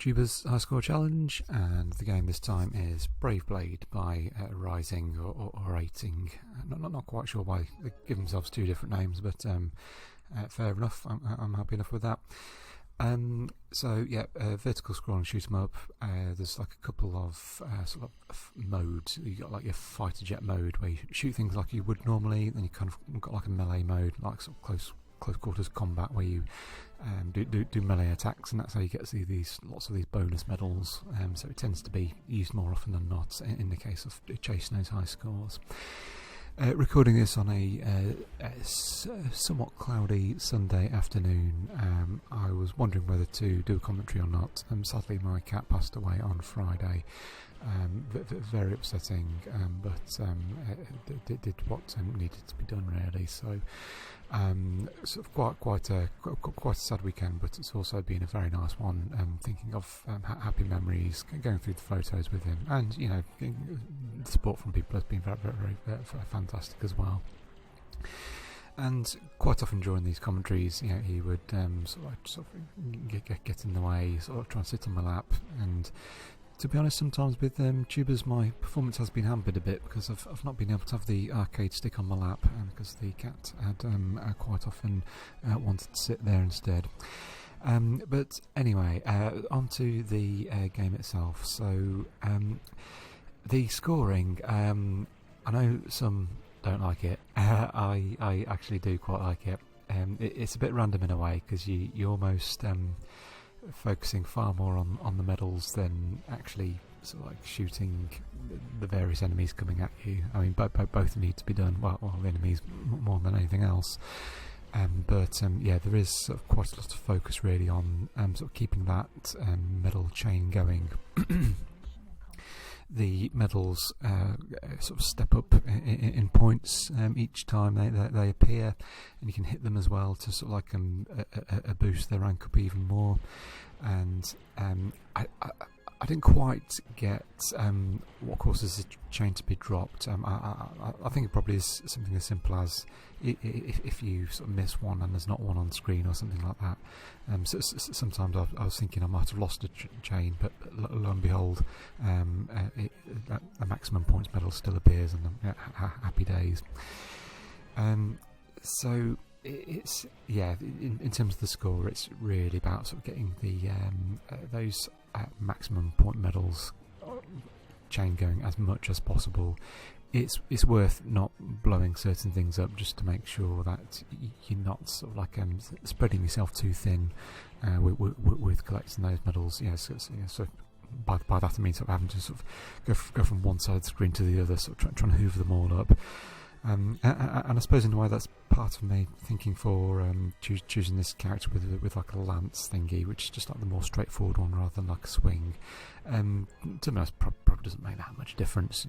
Tuba's High Score Challenge, and the game this time is Brave Blade by Raizing or Raizing. Not quite sure why they give themselves two different names, but fair enough. I'm happy enough with that. Vertical scrolling shoot 'em up. There's like a couple of sort of modes. You got like your fighter jet mode where you shoot things like you would normally. Then you kind of got like a melee mode, like sort of close quarters combat, where you do melee attacks, and that's how you get to see lots of these bonus medals. So it tends to be used more often than not in the case of chasing those high scores. Recording this on a somewhat cloudy Sunday afternoon. I was wondering whether to do a commentary or not. Sadly, my cat passed away on Friday. Very upsetting, but did what needed to be done, really. So, sort of quite a sad weekend, but it's also been a very nice one. Thinking of happy memories, going through the photos with him, and the support from people has been very fantastic as well. And quite often during these commentaries, he would sort of get in the way, sort of try and sit on my lap. And to be honest, sometimes with tubers, my performance has been hampered a bit because I've not been able to have the arcade stick on my lap, because the cat had quite often wanted to sit there instead. But anyway, on to the game itself. So the scoring, I know some don't like it. I actually do quite like it. It's a bit random in a way, because you almost focusing far more on the medals than actually sort of like shooting the various enemies coming at you. I mean, both need to be done. Well, enemies more than anything else. But there is sort of quite a lot of focus really on sort of keeping that medal chain going. The medals sort of step up in points each time they appear, and you can hit them as well to sort of like a boost their rank up even more. And I didn't quite get what causes the chain to be dropped. I think it probably is something as simple as if you sort of miss one and there's not one on screen or something like that. Sometimes I was thinking I might have lost a chain, but lo and behold, a maximum points medal still appears, and happy days. So it's in terms of the score, it's really about sort of getting the those maximum point medals chain going as much as possible. It's worth not blowing certain things up just to make sure that you're not sort of like spreading yourself too thin with collecting those medals. So by that I mean sort of having to sort of go from one side of the screen to the other, sort of trying to hoover them all up. And I suppose in a way that's part of me thinking for choosing this character with like a lance thingy, which is just like the more straightforward one rather than like a swing. To be honest, probably doesn't make that much difference.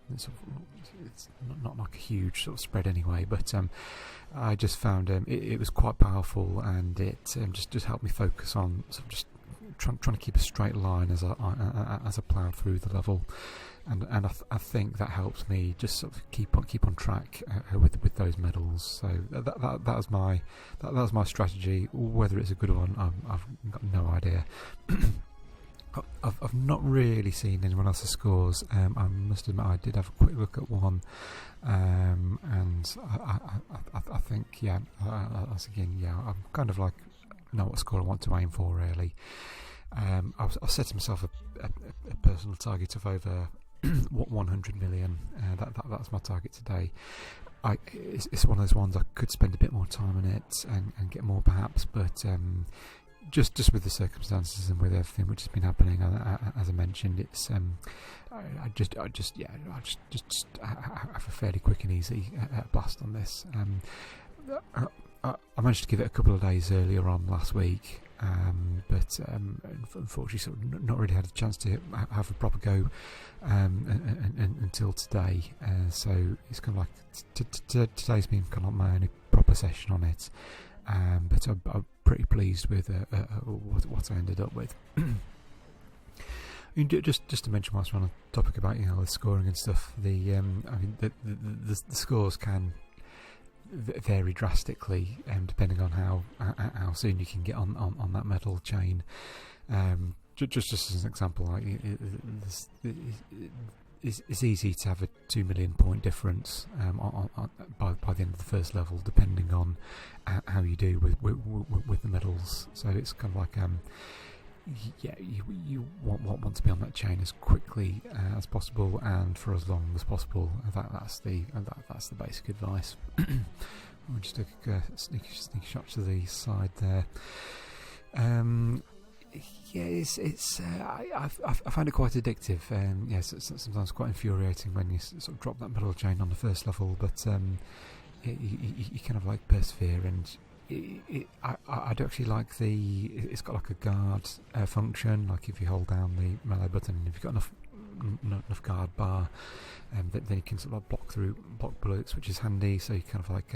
It's not like a huge sort of spread anyway. But I just found it was quite powerful, and it just helped me focus on sort of just trying to keep a straight line as I ploughed through the level. And I think that helps me just sort of keep on track with those medals. So that was my strategy. Whether it's a good one, I've got no idea. I've not really seen anyone else's scores. I must admit I did have a quick look at one, and I think that's again I'm kind of like know what score I want to aim for really. I've set myself a personal target of over 100 million. That's my target today. It's one of those ones I could spend a bit more time on it and get more perhaps, but just with the circumstances and with everything which has been happening, as I mentioned, it's I just have a fairly quick and easy blast on this. I managed to give it a couple of days earlier on last week, but unfortunately sort of not really had a chance to have a proper go until today. So it's kind of like today's been kind of like my only proper session on it, but I'm pretty pleased with what I ended up with. Just to mention whilst we're on a topic about the scoring and stuff, the scores can vary drastically depending on how soon you can get on that medal chain. just as an example, like it's easy to have a 2 million point difference by the end of the first level, depending on how you do with the medals. So it's kind of like you want to be on that chain as quickly as possible and for as long as possible. That's the basic advice. We'll just take a sneaky shot to the side there. I find it quite addictive. Sometimes quite infuriating when you sort of drop that middle chain on the first level, but you kind of like persevere, and I do actually like it's got like a guard function. Like if you hold down the melee button, and if you've got enough guard bar, then you can sort of block bullets, which is handy. So you kind of like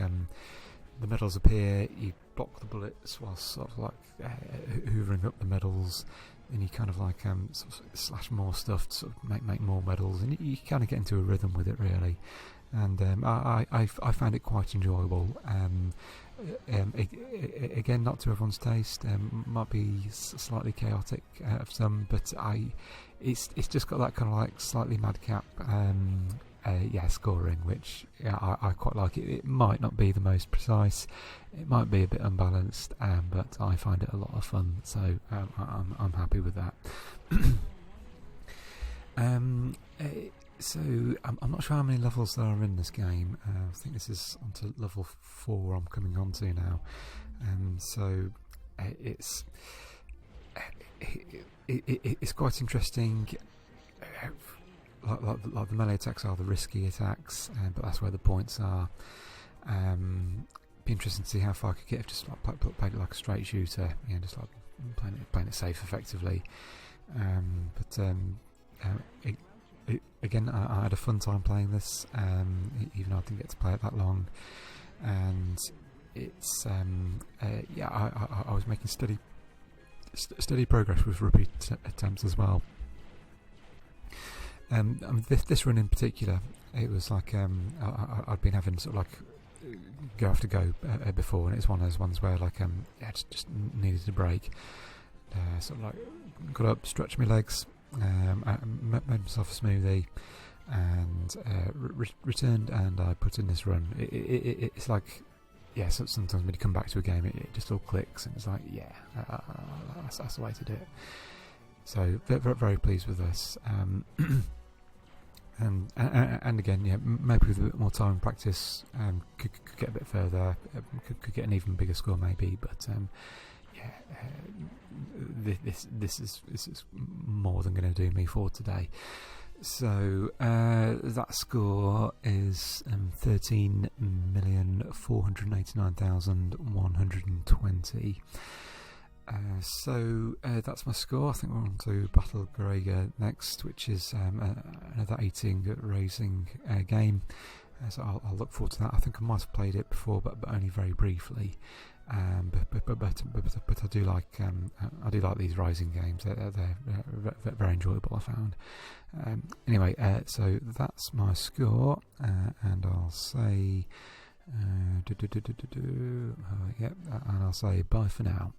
the medals appear, you block the bullets whilst sort of like hoovering up the medals, and you kind of like sort of slash more stuff to sort of make more medals, and you kind of get into a rhythm with it really. And I found it quite enjoyable. Again, not to everyone's taste. Might be slightly chaotic of some, but it's just got that kind of like slightly madcap scoring, which I quite like. It might not be the most precise, it might be a bit unbalanced, but I find it a lot of fun, so I'm happy with that. So I'm not sure how many levels there are in this game. I think this is onto level 4 I'm coming on to now, so it's quite interesting. Like the melee attacks are the risky attacks, but that's where the points are. Be interesting to see how far I could get if just like played it like a straight shooter, just like playing it safe effectively. Again, I had a fun time playing this, even though I didn't get to play it that long. And it's I was making steady progress with repeat attempts as well. This run in particular, it was like I'd been having sort of like go after go before, and it's one of those ones where like just needed a break. Sort of like got up, stretched my legs, made myself a smoothie, and returned, and I put in this run. It's like, so sometimes when you come back to a game, it just all clicks, and it's like, that's the way to do it. So very, very pleased with this. And again, maybe with a bit more time and practice, could get a bit further, could get an even bigger score maybe, but this is more than going to do me for today. So that score is 13,489,120. So that's my score. I think we're on to Battle Gregor next, which is another 18 Raizing game. So I'll look forward to that. I think I might have played it before, but only very briefly. But I do like these Raizing games. They're very enjoyable, I found. Anyway, so that's my score, and I'll say and I'll say bye for now.